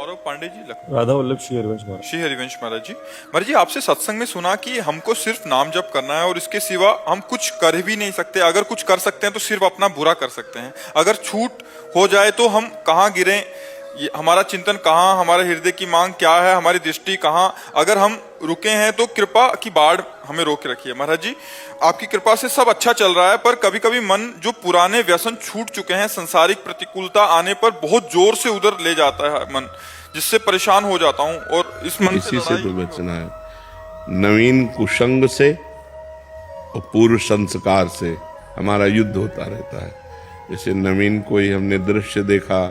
सौरभ पांडे जी, लखनऊ। राधा वल्लभ श्री हरिवंश महाराज। श्री हरिवंश महाराज जी, महाराज जी आपसे सत्संग में सुना कि हमको सिर्फ नाम जप करना है और इसके सिवा हम कुछ कर भी नहीं सकते। अगर कुछ कर सकते हैं तो सिर्फ अपना बुरा कर सकते हैं। अगर छूट हो जाए तो हम कहाँ गिरे, हमारा चिंतन कहाँ, हमारे हृदय की मांग क्या है, हमारी दृष्टि कहाँ। अगर हम रुके हैं तो कृपा की बाढ़ हमें रोक रखिए। महाराज जी आपकी कृपा से सब अच्छा चल रहा है, पर कभी कभी मन जो पुराने व्यसन छूट चुके हैं, संसारिक प्रतिकूलता आने पर बहुत जोर से उधर ले जाता है मन, जिससे परेशान हो जाता हूँ। और इस मन इसी से तो बचना है, नवीन कुसंग से और पूर्व संस्कार से हमारा युद्ध होता रहता है। जैसे नवीन कोई हमने दृश्य देखा,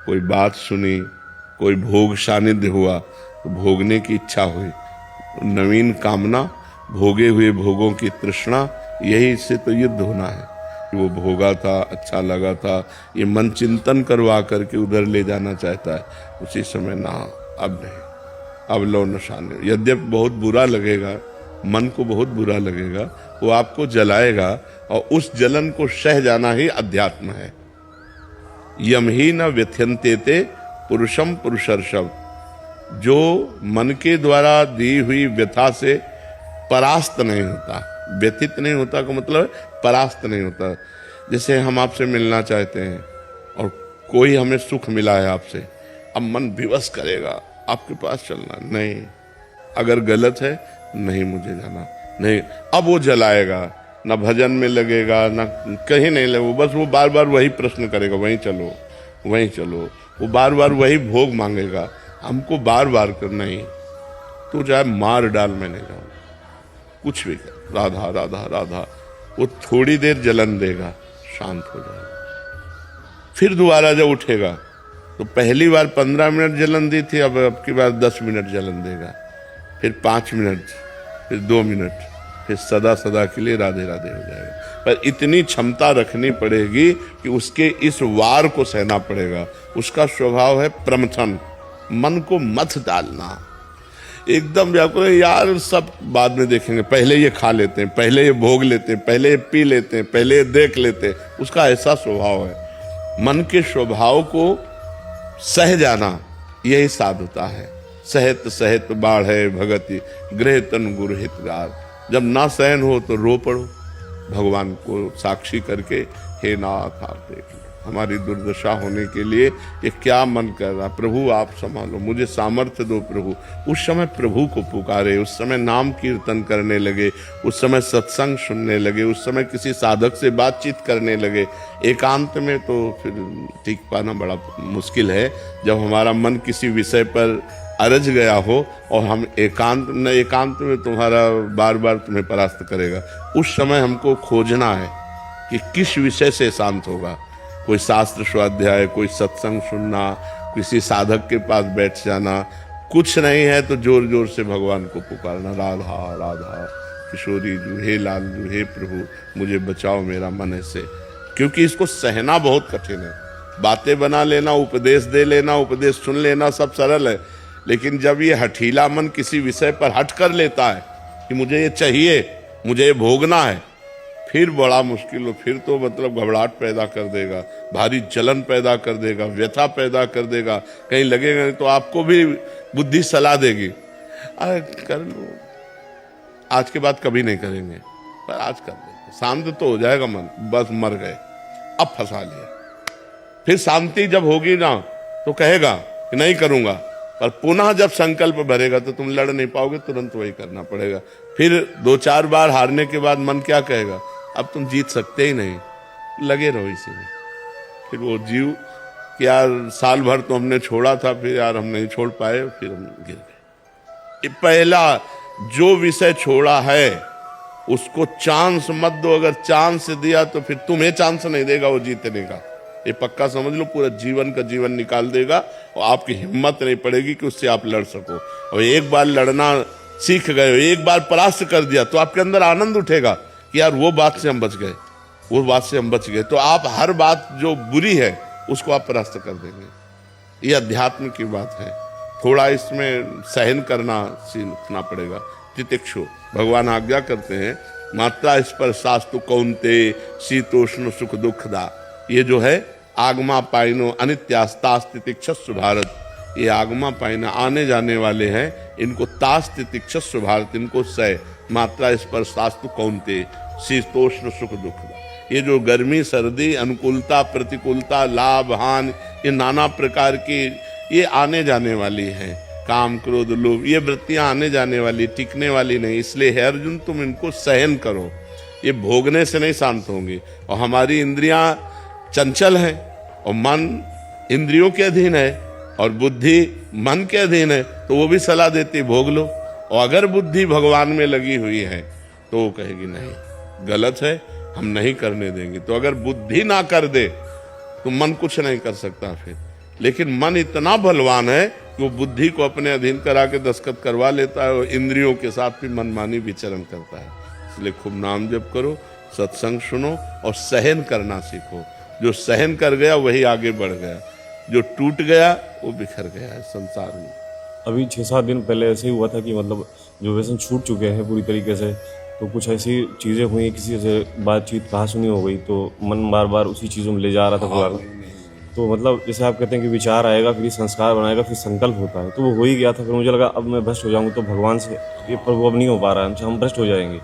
कोई बात सुनी, कोई भोग सानिध्य हुआ तो भोगने की इच्छा हुई, नवीन कामना, भोगे हुए भोगों की तृष्णा, यही से तो युद्ध होना है। वो भोगा था, अच्छा लगा था, ये मन चिंतन करवा करके उधर ले जाना चाहता है। उसी समय ना, अब नहीं, अब लो निशान। यद्यप बहुत बुरा लगेगा, मन को बहुत बुरा लगेगा, वो आपको जलाएगा और उस जलन को सह जाना ही अध्यात्म है। यम ही न व्यथ्यन्ते ते पुरुषम पुरुषर्षभ, जो मन के द्वारा दी हुई व्यथा से परास्त नहीं होता, व्यथित नहीं होता का मतलब परास्त नहीं होता। जैसे हम आपसे मिलना चाहते हैं और कोई हमें सुख मिला है आपसे, अब मन विवश करेगा आपके पास चलना, नहीं, अगर गलत है नहीं मुझे जाना, नहीं, अब वो जलाएगा, ना भजन में लगेगा, ना कहीं नहीं लगेगा, बस वो बार बार वही प्रश्न करेगा, वहीं चलो वहीं चलो, वो बार बार वही भोग मांगेगा, हमको बार बार करना ही। तो चाहे मार डाल, मैं नहीं जाऊँ, कुछ भी कर, राधा राधा राधा, वो थोड़ी देर जलन देगा, शांत हो जाएगा। फिर दोबारा जब उठेगा तो पहली बार 15 मिनट जलन दी थी, अब की बार 10 मिनट जलन देगा, फिर 5 मिनट, फिर 2 मिनट, फिर सदा सदा के लिए राधे राधे हो जाएगा। पर इतनी क्षमता रखनी पड़ेगी कि उसके इस वार को सहना पड़ेगा। उसका स्वभाव है प्रमथन, मन को मत डालना, एकदम व्याकुल, यार सब बाद में देखेंगे, पहले ये खा लेते हैं, पहले ये भोग लेते हैं, पहले ये पी लेते हैं, पहले ये देख लेते हैं। उसका ऐसा स्वभाव है। मन के स्वभाव को सह जाना यही साधुता है। सहत सहत बाढ़े भगति गृह तन गुरु हितगार। जब ना सहन हो तो रो पड़ो, भगवान को साक्षी करके, हे नाथ आप देख लो हमारी दुर्दशा होने के लिए ये क्या मन कर रहा, प्रभु आप संभालो, मुझे सामर्थ्य दो प्रभु। उस समय प्रभु को पुकारे, उस समय नाम कीर्तन करने लगे, उस समय सत्संग सुनने लगे, उस समय किसी साधक से बातचीत करने लगे। एकांत में तो फिर टिक पाना बड़ा मुश्किल है। जब हमारा मन किसी विषय पर अरज गया हो और हम एकांत में तुम्हारा बार बार तुम्हें परास्त करेगा, उस समय हमको खोजना है कि किस विषय से शांत होगा। कोई शास्त्र स्वाध्याय, कोई सत्संग सुनना, किसी साधक के पास बैठ जाना, कुछ नहीं है तो जोर जोर से भगवान को पुकारना, राधा राधा किशोरी जू, हे लाल जू, हे प्रभु मुझे बचाओ, मेरा मन ऐसे। क्योंकि इसको सहना बहुत कठिन है। बातें बना लेना, उपदेश दे लेना, उपदेश सुन लेना सब सरल है, लेकिन जब ये हठीला मन किसी विषय पर हट कर लेता है कि मुझे ये चाहिए, मुझे ये भोगना है, फिर बड़ा मुश्किल हो। फिर तो मतलब घबराहट पैदा कर देगा, भारी जलन पैदा कर देगा, व्यथा पैदा कर देगा, कहीं लगेगा नहीं तो आपको भी बुद्धि सलाह देगी, अरे कर लो, आज के बाद कभी नहीं करेंगे, पर आज कर देंगे, शांत तो हो जाएगा मन, बस मर गए, अब फंसा लिया। फिर शांति जब होगी ना तो कहेगा कि नहीं करूंगा, पर पुनः जब संकल्प भरेगा तो तुम लड़ नहीं पाओगे, तुरंत वही करना पड़ेगा। फिर 2-4 बार हारने के बाद मन क्या कहेगा, अब तुम जीत सकते ही नहीं, लगे रहो इसी में। फिर वो जीव कि यार साल भर तो हमने छोड़ा था, फिर यार हम नहीं छोड़ पाए, फिर हम गिर गए। पहला जो विषय छोड़ा है उसको चांस मत दो, अगर चांस दिया तो फिर तुम्हें चांस नहीं देगा वो जीतने का, ये पक्का समझ लो। पूरा जीवन का जीवन निकाल देगा और आपकी हिम्मत नहीं पड़ेगी कि उससे आप लड़ सको। और एक बार लड़ना सीख गए, एक बार परास्त कर दिया तो आपके अंदर आनंद उठेगा कि यार वो बात से हम बच गए, वो बात से हम बच गए। तो आप हर बात जो बुरी है उसको आप परास्त कर देंगे। ये अध्यात्म की बात है। थोड़ा इसमें सहन करना सीखना पड़ेगा। तितिक्षु भगवान आज्ञा करते हैं, मात्रा स्पर्शास्तु कौन्ते शीतोष्ण सुख दुखदा। ये जो है आगमा पाइनो अनित्यास्तास्तितिक्षस्सु भारत, ये आगमा पाइना आने जाने वाले हैं, इनको तास तितिक्षस्व भारत, इनको सह मात्रा स्पर्शास्तु कौनते, शीतोष्ण सुख दुख। ये जो गर्मी सर्दी अनुकूलता प्रतिकूलता लाभ हानि, ये नाना प्रकार की ये आने जाने वाली हैं। काम क्रोध लोभ ये वृत्तियां आने जाने वाली, टिकने वाली नहीं। इसलिए हे अर्जुन तुम इनको सहन करो, ये भोगने से नहीं शांत होंगे। और हमारी इंद्रियां चंचल हैं और मन इंद्रियों के अधीन है और बुद्धि मन के अधीन है, तो वो भी सलाह देती भोग लो। और अगर बुद्धि भगवान में लगी हुई है तो वो कहेगी नहीं गलत है, हम नहीं करने देंगे। तो अगर बुद्धि ना कर दे तो मन कुछ नहीं कर सकता फिर। लेकिन मन इतना बलवान है कि वो बुद्धि को अपने अधीन करा के दस्तखत करवा लेता है और इंद्रियों के साथ भी मनमानी विचरण करता है। इसलिए खूब नाम जप करो, सत्संग सुनो और सहन करना सीखो। जो सहन कर गया वही आगे बढ़ गया, जो टूट गया वो बिखर गया है संसार में। अभी 6-7 दिन पहले ऐसे ही हुआ था कि मतलब जो व्यसन छूट चुके हैं पूरी तरीके से, तो कुछ ऐसी चीज़ें हुई, किसी से बातचीत कहा सुनी हो गई, तो मन बार बार उसी चीज़ों में ले जा रहा था पूरा। तो मतलब जैसे आप कहते हैं कि विचार आएगा, फिर संस्कार बनाएगा, फिर संकल्प होता है, तो वो हो ही गया था। फिर मुझे लगा अब मैं भ्रष्ट हो जाऊंगा तो भगवान से ये प्रभु अब नहीं हो पा रहा है हमसे, हम भ्रष्ट हो जाएंगे।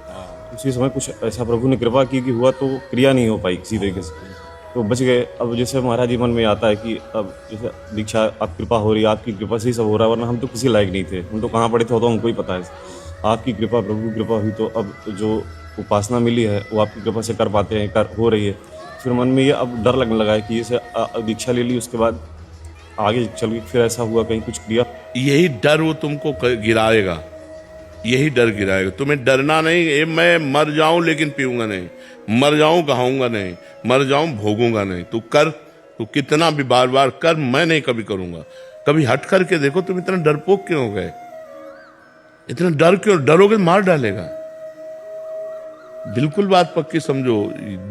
उसी समय कुछ ऐसा प्रभु ने कृपा की कि हुआ तो क्रिया नहीं हो पाई किसी तरीके से, तो बच गए। अब जैसे महाराज जी मन में आता है कि अब जैसे दीक्षा आप कृपा हो रही है, आपकी कृपा से ही सब हो रहा है, वरना हम तो किसी लायक नहीं थे, हम तो कहाँ पड़े थे तो हमको ही पता है। आपकी कृपा प्रभु की कृपा हुई तो अब जो उपासना मिली है वो आपकी कृपा से कर पाते हैं, कर हो रही है। फिर मन में ये अब डर लगने लगा है कि जैसे दीक्षा ले ली उसके बाद आगे चल के फिर ऐसा हुआ कहीं कुछ क्रिया। यही डर वो तुमको गिराएगा, यही डर गिराएगा। तुम्हें डरना नहीं, ये मैं मर जाऊं लेकिन पीऊंगा नहीं, मर जाऊं कहाऊंगा नहीं, मर जाऊं भोगूंगा नहीं। तू कर, तू कितना भी बार बार कर, मैं नहीं कभी करूंगा। कभी हट करके देखो तुम इतना डरपोक क्यों हो गए, इतना डर क्यों, डरोगे मार डालेगा। बिल्कुल बात पक्की समझो,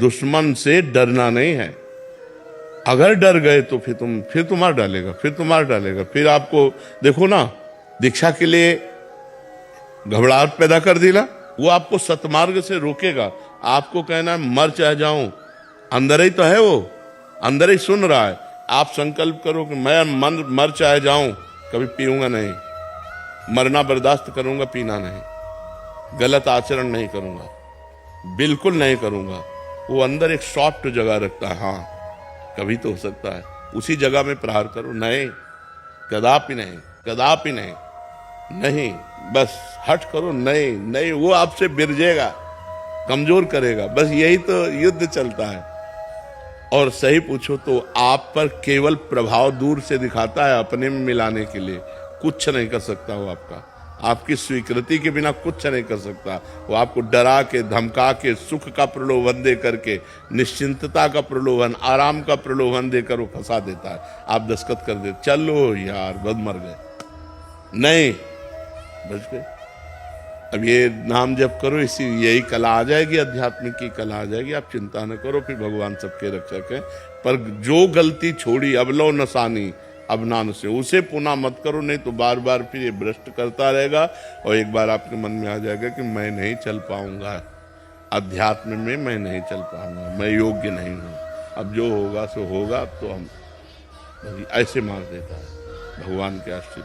दुश्मन से डरना नहीं है। अगर डर गए तो फिर तुम मार डालेगा, फिर आपको देखो ना, दीक्षा के लिए घबराहट पैदा कर दी ना, वो आपको सतमार्ग से रोकेगा। आपको कहना मर चाहे जाऊं, अंदर ही तो है, वो अंदर ही सुन रहा है। आप संकल्प करो कि मैं मर चाहे जाऊं, कभी पीऊंगा नहीं, मरना बर्दाश्त करूंगा, पीना नहीं, गलत आचरण नहीं करूंगा, बिल्कुल नहीं करूंगा। वो अंदर एक सॉफ्ट जगह रखता है, हाँ कभी तो हो सकता है, उसी जगह में प्रहार करो। नहीं, कदापि नहीं, कदापि नहीं, नहीं, बस हट करो। नहीं, वो आपसे बिरजेगा, कमजोर करेगा। बस यही तो युद्ध चलता है। और सही पूछो तो आप पर केवल प्रभाव दूर से दिखाता है, अपने में मिलाने के लिए कुछ नहीं कर सकता। वो आपकी स्वीकृति के बिना कुछ नहीं कर सकता। वो आपको डरा के धमका के सुख का प्रलोभन दे करके, निश्चिंतता का प्रलोभन, आराम का प्रलोभन देकर वो फंसा देता है। आप दस्तखत कर दे, चलो यार बद मर गए, नहीं बच गए। अब ये नाम जप करो, इसी यही कला आ जाएगी, आध्यात्मिक की कला आ जाएगी। आप चिंता न करो, फिर भगवान सबके रक्षक है। पर जो गलती छोड़ी अबलो नसानी अब नान से, उसे पुनः मत करो, नहीं तो बार बार फिर ये भ्रष्ट करता रहेगा। और एक बार आपके मन में आ जाएगा कि मैं नहीं चल पाऊंगा, अध्यात्म में मैं नहीं चल पाऊंगा, मैं योग्य नहीं हूँ। अब जो होगा सो होगा। अब तो हम ऐसे मार देता है भगवान के आश्रित।